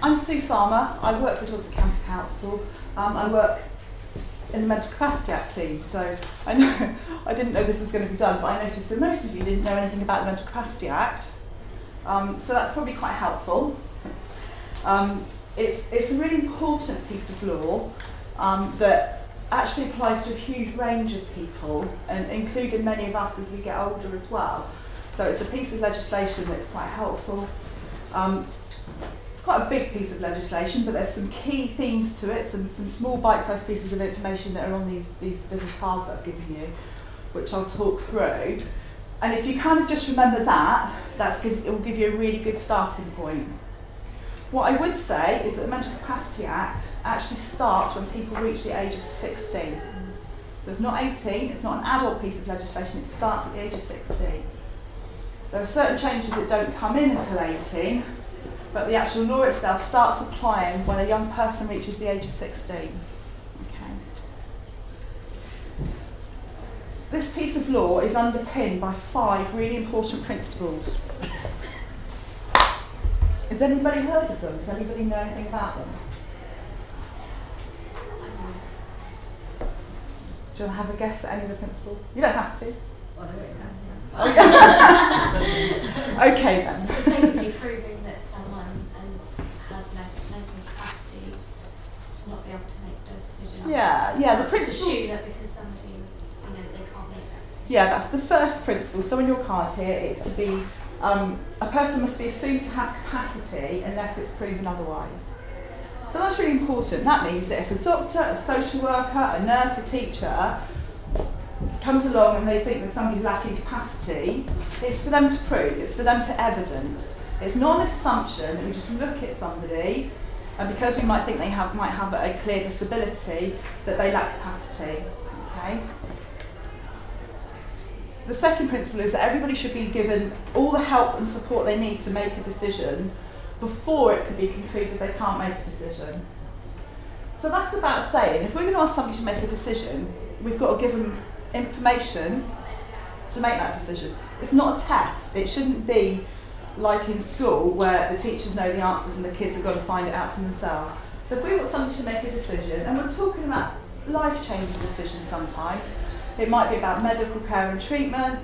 I'm Sue Farmer. I work for Dorset County Council. I work in the Mental Capacity Act team, so I know I didn't know this was going to be done, but I noticed that most of you didn't know anything about the Mental Capacity Act, so that's probably quite helpful. It's a really important piece of law that actually applies to a huge range of people, and including many of us as we get older as well. So it's a piece of legislation that's quite helpful. It's quite a big piece of legislation, but there's some key themes to it, some small bite-sized pieces of information that are on these little cards that I've given you, which I'll talk through. And if you kind of just remember that, it will give you a really good starting point. What I would say is that the Mental Capacity Act actually starts when people reach the age of 16. So it's not 18, it's not an adult piece of legislation, it starts at the age of 16. There are certain changes that don't come in until 18, but the actual law itself starts applying when a young person reaches the age of 16. Okay. This piece of law is underpinned by 5 really important principles. Has anybody heard of them? Does anybody know anything about them? Do you want to have a guess at any of the principles? You don't have to. Well, there we go. Okay then. So it's basically proving that someone has mental capacity to not be able to make the decision. Yeah, the principles. Assume that because somebody, they can't make that decision. Yeah, that's the first principle. So on your card here, it's to be a person must be assumed to have capacity unless it's proven otherwise. So that's really important. That means that if a doctor, a social worker, a nurse, a teacher comes along and they think that somebody's lacking capacity, it's for them to prove, it's for them to evidence. It's not an assumption that we just look at somebody and because we might think they might have a clear disability, that they lack capacity. Okay? The second principle is that everybody should be given all the help and support they need to make a decision before it could be concluded they can't make a decision. So that's about saying, if we're going to ask somebody to make a decision, we've got to give them information to make that decision. It's not a test. It shouldn't be like in school where the teachers know the answers and the kids have got to find it out for themselves. So if we want somebody to make a decision, and we're talking about life-changing decisions sometimes, it might be about medical care and treatment,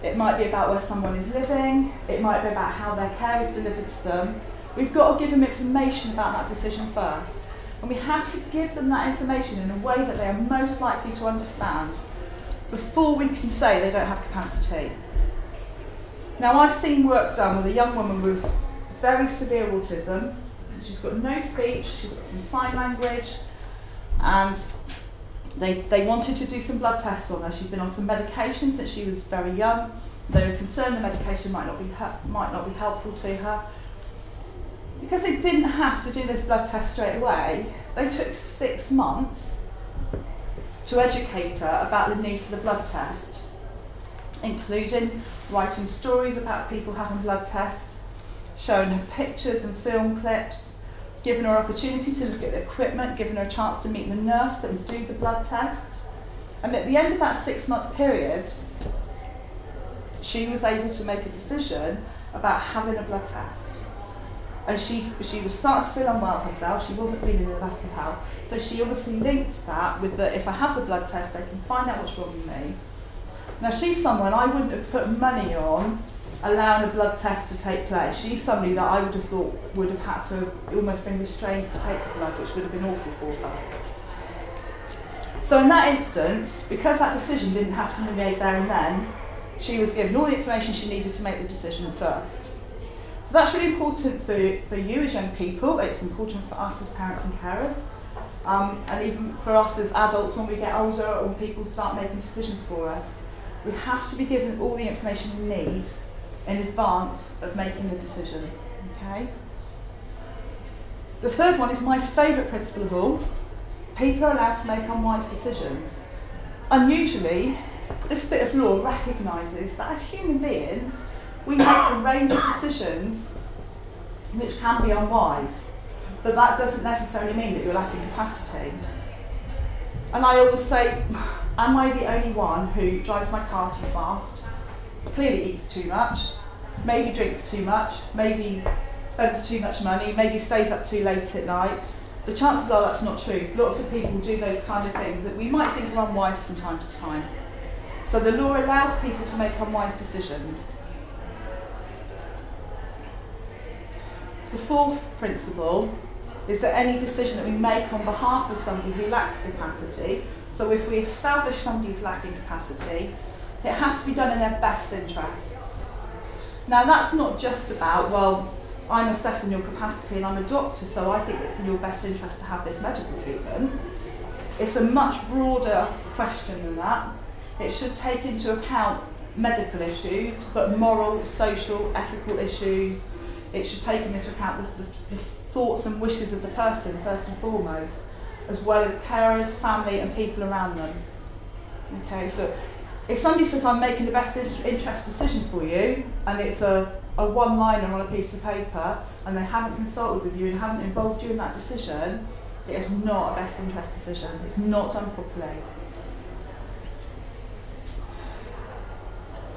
it might be about where someone is living, it might be about how their care is delivered to them. We've got to give them information about that decision first. And we have to give them that information in a way that they are most likely to understand before we can say they don't have capacity. Now, I've seen work done with a young woman with very severe autism. She's got no speech, she's got some sign language, and they wanted to do some blood tests on her. She'd been on some medication since she was very young. They were concerned the medication might not be helpful to her. Because they didn't have to do this blood test straight away, they took 6 months to educate her about the need for the blood test, including writing stories about people having blood tests, showing her pictures and film clips, giving her opportunity to look at the equipment, giving her a chance to meet the nurse that would do the blood test. And at the end of that 6-month period, she was able to make a decision about having a blood test. And she was starting to feel unwell herself, she wasn't feeling the best of health, so she obviously linked that with if I have the blood test, they can find out what's wrong with me. Now she's someone I wouldn't have put money on allowing a blood test to take place. She's somebody that I would have thought would have had to have almost been restrained to take the blood, which would have been awful for her. So in that instance, because that decision didn't have to be made there and then, she was given all the information she needed to make the decision first. So that's really important for you as young people, it's important for us as parents and carers, and even for us as adults when we get older or when people start making decisions for us. We have to be given all the information we need in advance of making the decision. Okay? The third one is my favourite principle of all. People are allowed to make unwise decisions. Unusually, this bit of law recognises that as human beings, we make a range of decisions which can be unwise, but that doesn't necessarily mean that you're lacking capacity. And I always say, am I the only one who drives my car too fast, clearly eats too much, maybe drinks too much, maybe spends too much money, maybe stays up too late at night. The chances are that's not true. Lots of people do those kind of things that we might think are unwise from time to time. So the law allows people to make unwise decisions. The fourth principle is that any decision that we make on behalf of somebody who lacks capacity, so if we establish somebody who's lacking capacity, it has to be done in their best interests. Now that's not just about, well, I'm assessing your capacity and I'm a doctor, so I think it's in your best interest to have this medical treatment. It's a much broader question than that. It should take into account medical issues, but moral, social, ethical issues. It should take into account the thoughts and wishes of the person, first and foremost, as well as carers, family and people around them. Okay, so if somebody says, I'm making the best interest decision for you, and it's a one-liner on a piece of paper, and they haven't consulted with you and haven't involved you in that decision, it is not a best interest decision. It's not done properly.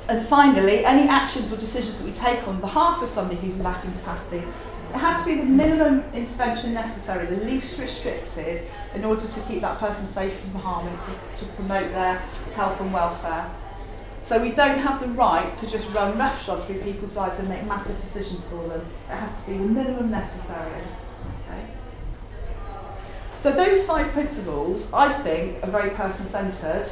And finally, any actions or decisions that we take on behalf of somebody who's lacking capacity, it has to be the minimum intervention necessary, the least restrictive, in order to keep that person safe from harm and to promote their health and welfare. So we don't have the right to just run roughshod through people's lives and make massive decisions for them. It has to be the minimum necessary. Okay? So those 5 principles, I think, are very person-centred.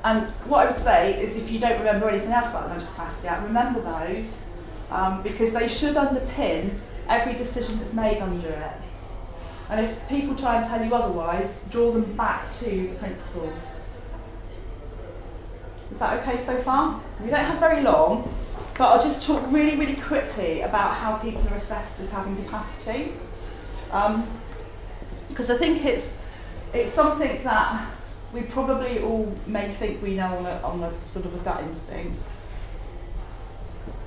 And what I would say is, if you don't remember anything else about the Mental Capacity Act, remember those, because they should underpin every decision that's made under it. And if people try and tell you otherwise, draw them back to the principles. Is that okay so far? We don't have very long, but I'll just talk really, really quickly about how people are assessed as having capacity. Because I think it's something that we probably all may think we know on a sort of a gut instinct.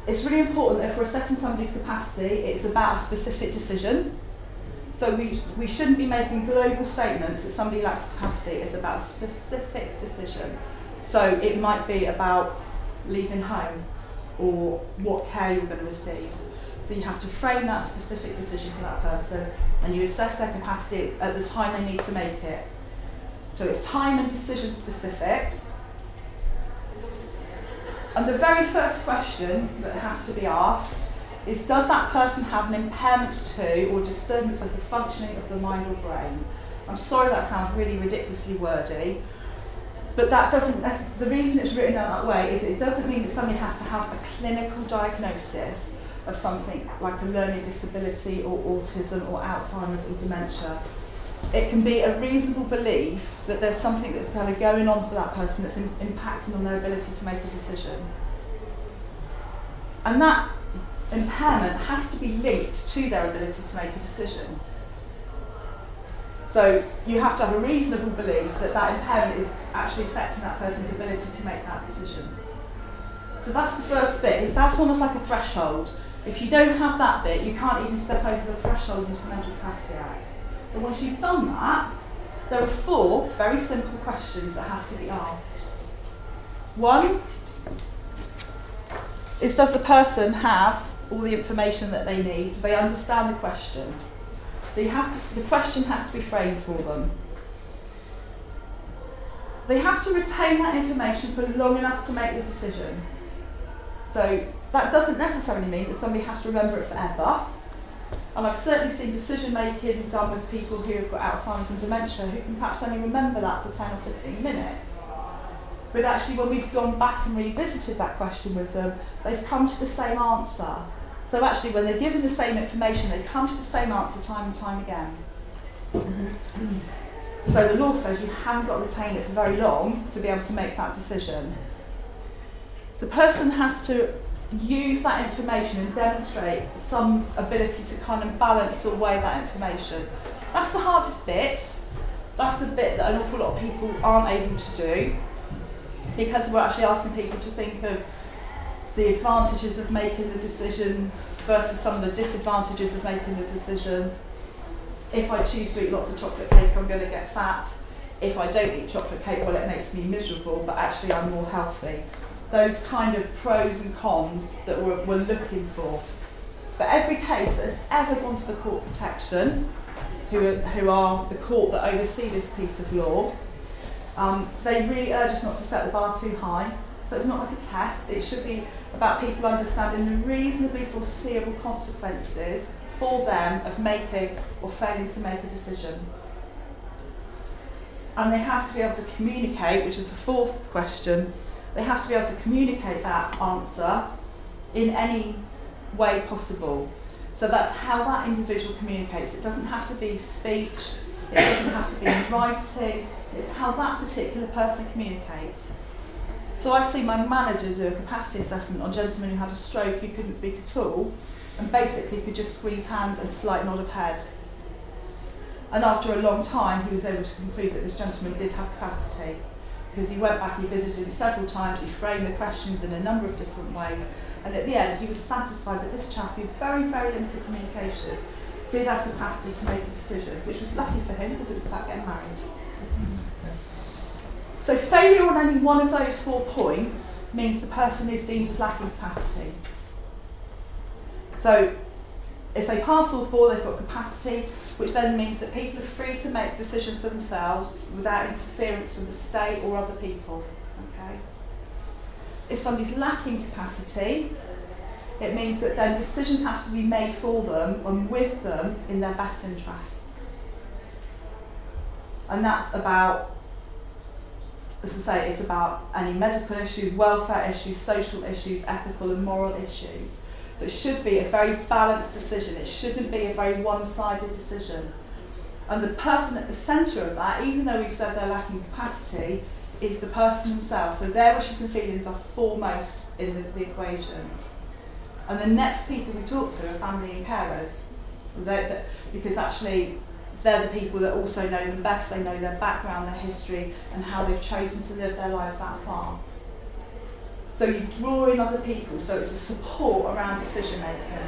It's really important that if we're assessing somebody's capacity, it's about a specific decision. So we shouldn't be making global statements that somebody lacks capacity. It's about a specific decision. So it might be about leaving home or what care you're going to receive. So you have to frame that specific decision for that person, and you assess their capacity at the time they need to make it. So it's time and decision specific. And the very first question that has to be asked is, does that person have an impairment to or disturbance of the functioning of the mind or brain? I'm sorry that sounds really ridiculously wordy, but that doesn't, the reason it's written out that way is it doesn't mean that somebody has to have a clinical diagnosis of something like a learning disability or autism or Alzheimer's or dementia. It can be a reasonable belief that there's something that's kind of going on for that person that's impacting on their ability to make a decision. And that impairment has to be linked to their ability to make a decision. So you have to have a reasonable belief that that impairment is actually affecting that person's ability to make that decision. So that's the first bit. That's almost like a threshold. If you don't have that bit, you can't even step over the threshold into the Mental Capacity Act. But once you've done that, there are 4 very simple questions that have to be asked. 1 is, does the person have all the information that they need? Do they understand the question? So the question has to be framed for them. They have to retain that information for long enough to make the decision. So that doesn't necessarily mean that somebody has to remember it forever. And I've certainly seen decision making done with people who have got Alzheimer's and dementia who can perhaps only remember that for 10 or 15 minutes. But actually when we've gone back and revisited that question with them, they've come to the same answer. So actually when they're given the same information, they come to the same answer time and time again. So the law says you haven't got to retain it for very long to be able to make that decision. The person has to use that information and demonstrate some ability to kind of balance or weigh that information. That's the hardest bit. That's the bit that an awful lot of people aren't able to do, because we're actually asking people to think of the advantages of making the decision versus some of the disadvantages of making the decision. If I choose to eat lots of chocolate cake, I'm going to get fat. If I don't eat chocolate cake, well, it makes me miserable, but actually I'm more healthy. Those kind of pros and cons that we're looking for. But every case that has ever gone to the Court of Protection, who are the court that oversee this piece of law, they really urge us not to set the bar too high. So it's not like a test. It should be about people understanding the reasonably foreseeable consequences for them of making or failing to make a decision. And they have to be able to communicate, which is the fourth question, they have to be able to communicate that answer in any way possible. So that's how that individual communicates. It doesn't have to be speech, it doesn't have to be in writing, it's how that particular person communicates. So I've seen my manager do a capacity assessment on gentlemen who had a stroke who couldn't speak at all, and basically could just squeeze hands and slight nod of head. And after a long time, he was able to conclude that this gentleman did have capacity, because he went back, he visited him several times, he framed the questions in a number of different ways, and at the end he was satisfied that this chap, with very, very limited communication, did have capacity to make a decision, which was lucky for him because it was about getting married. So failure on any one of those 4 points means the person is deemed as lacking capacity. So if they pass all 4, they've got capacity, which then means that people are free to make decisions for themselves without interference from the state or other people. Okay? If somebody's lacking capacity, it means that then decisions have to be made for them and with them in their best interests. And that's about, as I say, it's about any medical issues, welfare issues, social issues, ethical and moral issues. So it should be a very balanced decision. It shouldn't be a very one-sided decision. And the person at the centre of that, even though we've said they're lacking capacity, is the person themselves. So their wishes and feelings are foremost in the equation. And the next people we talk to are family and carers, because actually they're the people that also know them best. They know their background, their history, and how they've chosen to live their lives that far. So you draw in other people, so it's a support around decision making.